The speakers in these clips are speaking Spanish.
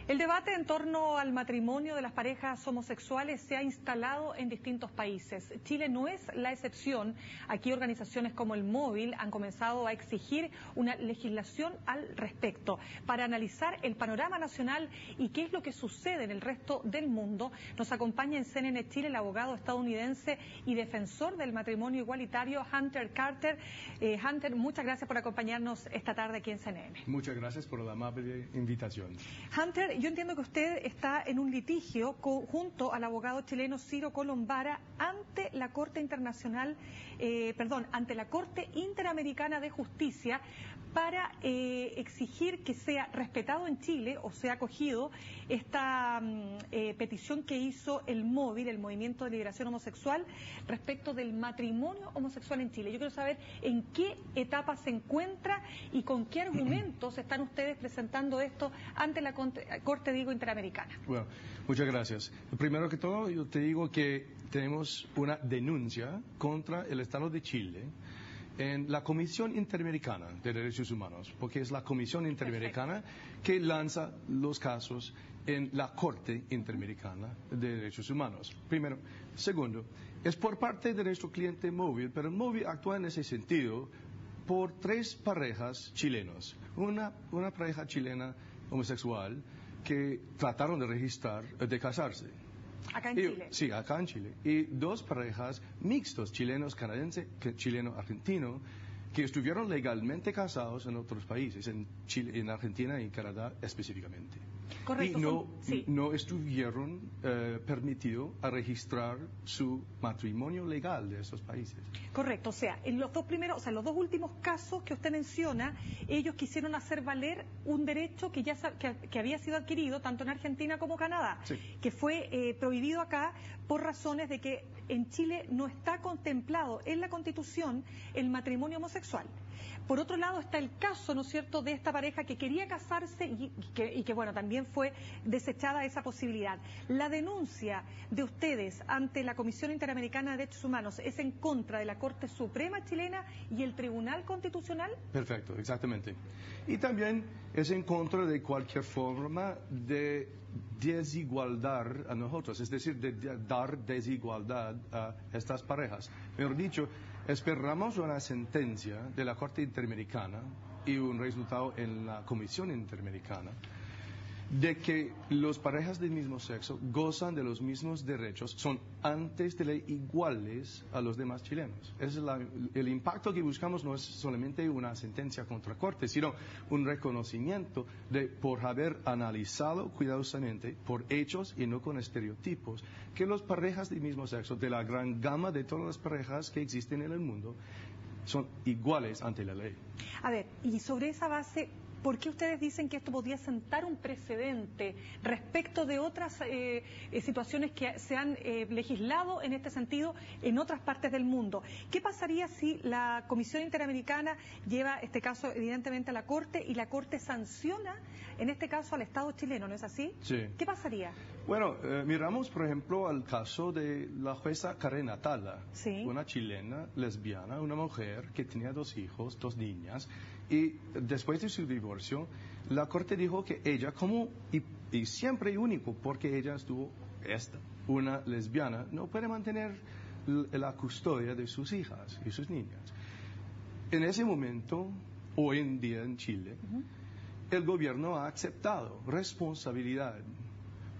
El debate en torno al matrimonio de las parejas homosexuales se ha instalado en distintos países. Chile no es la excepción. Aquí organizaciones como el Móvil han comenzado a exigir una legislación al respecto. Para analizar el panorama nacional y qué es lo que sucede en el resto del mundo, nos acompaña en CNN Chile el abogado estadounidense y defensor del matrimonio igualitario, Hunter Carter. Hunter, muchas gracias por acompañarnos esta tarde aquí en CNN. Muchas gracias por la amable invitación. Hunter, yo entiendo que usted está en un litigio junto al abogado chileno Ciro Colombara ante la Corte Internacional, ante la Corte Interamericana de Justicia para exigir que sea respetado en Chile o sea acogido esta petición que hizo el Móvil, el Movimiento de Liberación Homosexual, respecto del matrimonio homosexual en Chile. Yo quiero saber en qué etapa se encuentra y con qué argumentos están ustedes presentando esto ante la Corte Interamericana. Bueno, muchas gracias. Primero que todo, yo te digo que tenemos una denuncia contra el Estado de Chile en la Comisión Interamericana de Derechos Humanos, porque es la Comisión Interamericana que lanza los casos en la Corte Interamericana de Derechos Humanos. Primero. Segundo, es por parte de nuestro cliente Móvil, pero Móvil actúa en ese sentido por 3 parejas chilenos. Una pareja chilena homosexual que trataron de registrar, de casarse. ¿Acá en Chile? Sí, acá en Chile. Y 2 parejas mixtos, chilenos-canadiense, chileno-argentino, que estuvieron legalmente casados en otros países, en Chile, en Argentina y Canadá específicamente. Correcto. Y no estuvieron permitidos a registrar su matrimonio legal de esos países. Correcto, o sea, en los dos primeros, o sea, los 2 últimos casos que usted menciona, ellos quisieron hacer valer un derecho que que había sido adquirido tanto en Argentina como Canadá, sí, que fue prohibido acá por razones de que en Chile no está contemplado en la Constitución el matrimonio homosexual. Por otro lado está el caso, ¿no es cierto?, de esta pareja que quería casarse y que bueno, también fue desechada esa posibilidad. La denuncia de ustedes ante la Comisión Interamericana de Derechos Humanos es en contra de la Corte Suprema chilena y el Tribunal Constitucional. Perfecto, exactamente. Y también es en contra de cualquier forma de desigualdad a nosotros, es decir, de dar desigualdad a estas parejas. Mejor dicho, esperamos una sentencia de la Corte Interamericana y un resultado en la Comisión Interamericana de que las parejas del mismo sexo gozan de los mismos derechos, son antes de ley iguales a los demás chilenos. El impacto que buscamos no es solamente una sentencia contra Corte, sino un reconocimiento por haber analizado cuidadosamente, por hechos y no con estereotipos, que las parejas del mismo sexo, de la gran gama de todas las parejas que existen en el mundo, son iguales ante la ley. A ver, y sobre esa base, ¿por qué ustedes dicen que esto podría sentar un precedente respecto de otras situaciones que se han legislado en este sentido en otras partes del mundo? ¿Qué pasaría si la Comisión Interamericana lleva este caso evidentemente a la Corte y la Corte sanciona en este caso al Estado chileno, ¿no es así? Sí. ¿Qué pasaría? Bueno, miramos por ejemplo al caso de la jueza Karen Atala, sí, una chilena lesbiana, una mujer que tenía 2 hijos, 2 niñas, y después de su divorcio, la Corte dijo que ella, y siempre único, porque ella una lesbiana, no puede mantener la custodia de sus hijas y sus niñas. En ese momento, hoy en día en Chile, el gobierno ha aceptado responsabilidad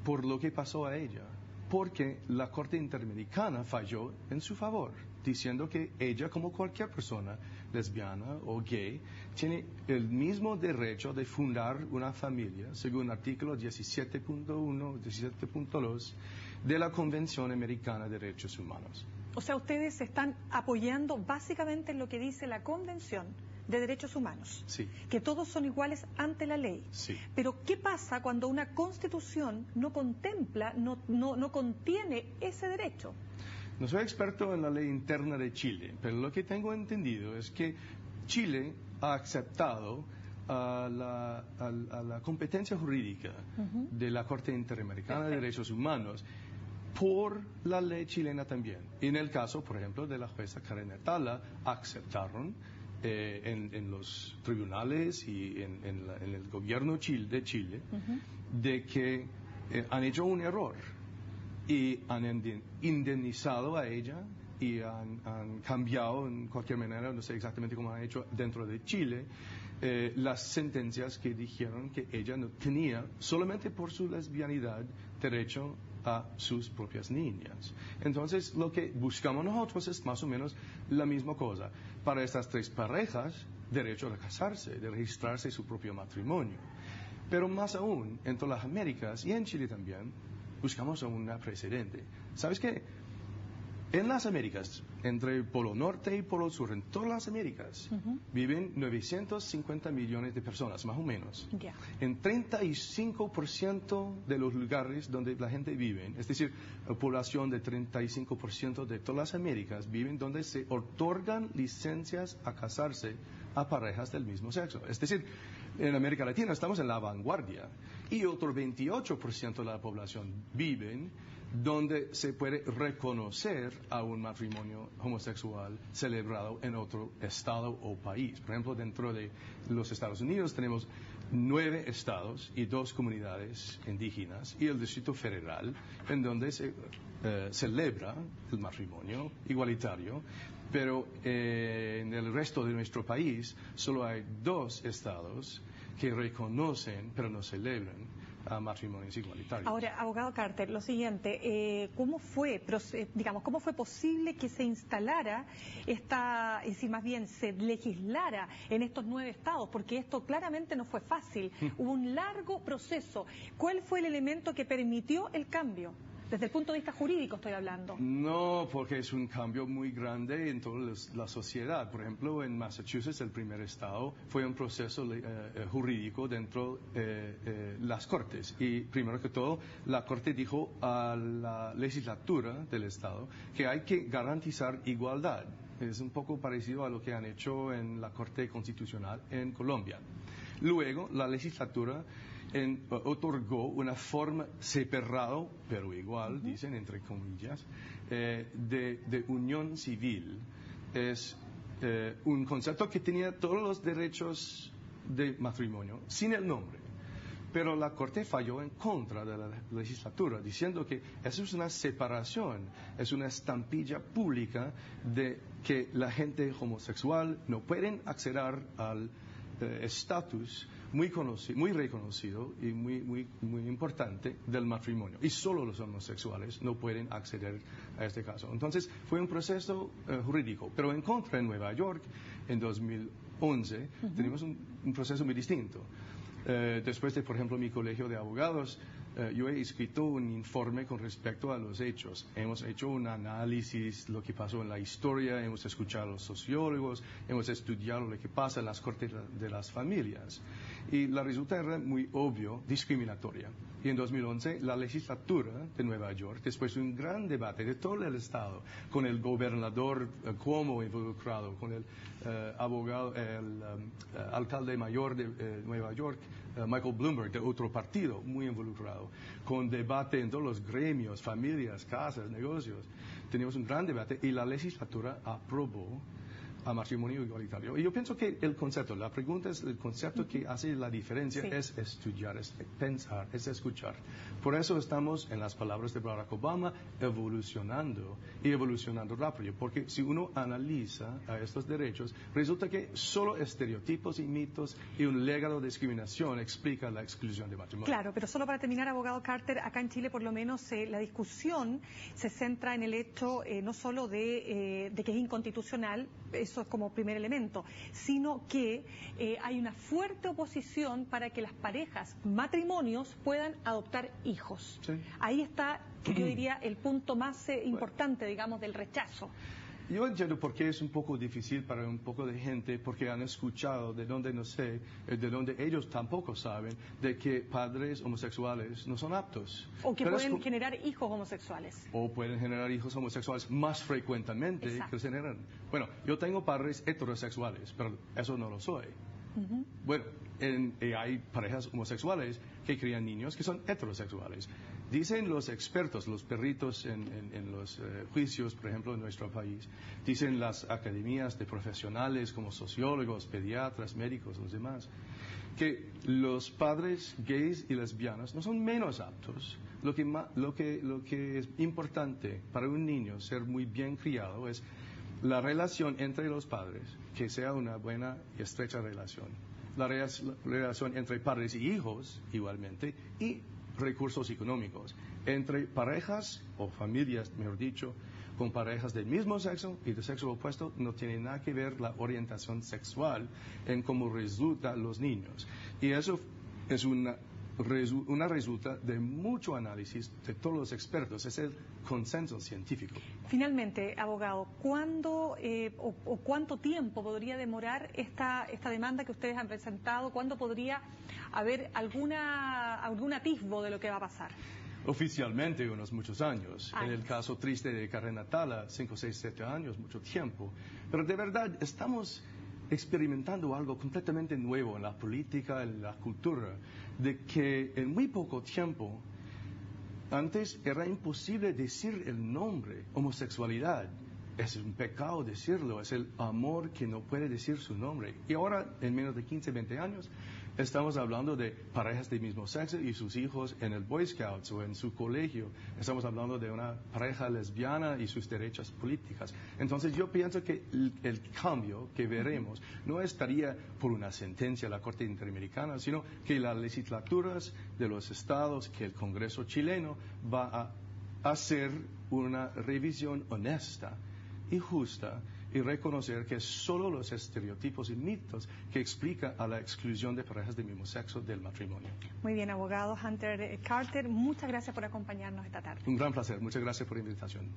por lo que pasó a ella, porque la Corte Interamericana falló en su favor, diciendo que ella, como cualquier persona lesbiana o gay, tiene el mismo derecho de fundar una familia, según el artículo 17.1, 17.2 de la Convención Americana de Derechos Humanos. O sea, ustedes se están apoyando básicamente en lo que dice la Convención de Derechos Humanos, sí, que todos son iguales ante la ley. Sí. Pero ¿qué pasa cuando una Constitución no contempla, no contiene ese derecho? No soy experto en la ley interna de Chile, pero lo que tengo entendido es que Chile ha aceptado a la competencia jurídica de la Corte Interamericana de Derechos Humanos por la ley chilena también. En el caso, por ejemplo, de la jueza Karen Atala, aceptaron en los tribunales y en el gobierno de Chile de que han hecho un error y han indemnizado a ella y han cambiado en cualquier manera, no sé exactamente cómo han hecho dentro de Chile, las sentencias que dijeron que ella no tenía, solamente por su lesbianidad, derecho a sus propias niñas. Entonces, lo que buscamos nosotros es más o menos la misma cosa. Para estas tres parejas, derecho a casarse, de registrarse su propio matrimonio. Pero más aún, en todas las Américas y en Chile también, buscamos un precedente. ¿Sabes qué? En las Américas, entre el Polo Norte y el Polo Sur, en todas las Américas, viven 950 millones de personas, más o menos. Yeah. En 35% de los lugares donde la gente vive, es decir, la población de 35% de todas las Américas, viven donde se otorgan licencias a casarse a parejas del mismo sexo. Es decir, en América Latina estamos en la vanguardia y otro 28% de la población viven donde se puede reconocer a un matrimonio homosexual celebrado en otro estado o país. Por ejemplo, dentro de los Estados Unidos tenemos 9 estados y 2 comunidades indígenas y el Distrito Federal, en donde se celebra el matrimonio igualitario, pero en el resto de nuestro país solo hay 2 estados que reconocen pero no celebran a matrimonios igualitarios. Ahora, abogado Carter, lo siguiente, ¿cómo fue posible que se instalara más bien se legislara en estos 9 estados? Porque esto claramente no fue fácil, hubo un largo proceso. ¿Cuál fue el elemento que permitió el cambio? Desde el punto de vista jurídico estoy hablando. No, porque es un cambio muy grande en toda la sociedad. Por ejemplo, en Massachusetts, el primer estado, fue un proceso jurídico dentro de las cortes. Y primero que todo, la corte dijo a la legislatura del estado que hay que garantizar igualdad. Es un poco parecido a lo que han hecho en la Corte Constitucional en Colombia. Luego, la legislatura otorgó una forma separada, pero igual, dicen entre comillas, de unión civil. Es un concepto que tenía todos los derechos de matrimonio, sin el nombre. Pero la Corte falló en contra de la legislatura, diciendo que eso es una separación, es una estampilla pública de que la gente homosexual no pueden acceder al estatus muy reconocido y muy importante del matrimonio. Y solo los homosexuales no pueden acceder a este caso. Entonces, fue un proceso jurídico. Pero en contra, en Nueva York, en 2011, tenemos un proceso muy distinto. Después de, por ejemplo, mi colegio de abogados, yo he escrito un informe con respecto a los hechos. Hemos hecho un análisis de lo que pasó en la historia, hemos escuchado a los sociólogos, hemos estudiado lo que pasa en las cortes de las familias. Y la resulta era muy obvio, discriminatoria. Y en 2011, la legislatura de Nueva York, después de un gran debate de todo el estado, con el gobernador Cuomo involucrado, con el abogado, el alcalde mayor de Nueva York, Michael Bloomberg, de otro partido, muy involucrado, con debate en todos los gremios, familias, casas, negocios. Teníamos un gran debate y la legislatura aprobó a matrimonio igualitario. Y yo pienso que el concepto, la pregunta es el concepto que hace la diferencia, es estudiar, es pensar, es escuchar. Por eso estamos, en las palabras de Barack Obama, evolucionando y evolucionando rápido, porque si uno analiza a estos derechos, resulta que solo estereotipos y mitos y un legado de discriminación explica la exclusión de matrimonio. Claro, pero solo para terminar, abogado Carter, acá en Chile por lo menos la discusión se centra en el hecho no solo de que es inconstitucional, eso es como primer elemento, sino que hay una fuerte oposición para que las parejas, matrimonios, puedan adoptar hijos. Sí. Ahí está, yo diría, el punto más importante, digamos, del rechazo. Yo entiendo por qué es un poco difícil para un poco de gente, porque han escuchado de donde no sé, de donde ellos tampoco saben, de que padres homosexuales no son aptos. O que pueden generar hijos homosexuales. O pueden generar hijos homosexuales más frecuentemente que se generan. Bueno, yo tengo padres heterosexuales, pero eso no lo soy. Bueno, hay parejas homosexuales que crían niños que son heterosexuales. Dicen los expertos, los perritos en los juicios, por ejemplo, en nuestro país, dicen las academias de profesionales como sociólogos, pediatras, médicos, los demás, que los padres gays y lesbianas no son menos aptos. Lo que es importante para un niño ser muy bien criado es la relación entre los padres, que sea una buena y estrecha relación. La relación entre padres y hijos, igualmente, y recursos económicos. Entre parejas, o familias, mejor dicho, con parejas del mismo sexo y de sexo opuesto, no tiene nada que ver la orientación sexual en cómo resultan los niños. Y eso es una resulta de mucho análisis de todos los expertos, es el consenso científico. Finalmente, abogado, ¿cuándo o cuánto tiempo podría demorar esta demanda que ustedes han presentado? ¿Cuándo podría haber algún atisbo de lo que va a pasar? Oficialmente unos muchos años. En el caso triste de Karen Atala, 5, 6, 7 años, mucho tiempo. Pero de verdad estamos experimentando algo completamente nuevo en la política, en la cultura, de que en muy poco tiempo, antes era imposible decir el nombre homosexualidad. Es un pecado decirlo, es el amor que no puede decir su nombre. Y ahora, en menos de 15, 20 años, estamos hablando de parejas de mismo sexo y sus hijos en el Boy Scouts o en su colegio. Estamos hablando de una pareja lesbiana y sus derechos políticas. Entonces yo pienso que el cambio que veremos no estaría por una sentencia de la Corte Interamericana, sino que las legislaturas de los estados, que el Congreso chileno va a hacer una revisión honesta y justa y reconocer que es solo los estereotipos y mitos que explican a la exclusión de parejas del mismo sexo del matrimonio. Muy bien, abogado Hunter Carter, muchas gracias por acompañarnos esta tarde. Un gran placer, muchas gracias por la invitación.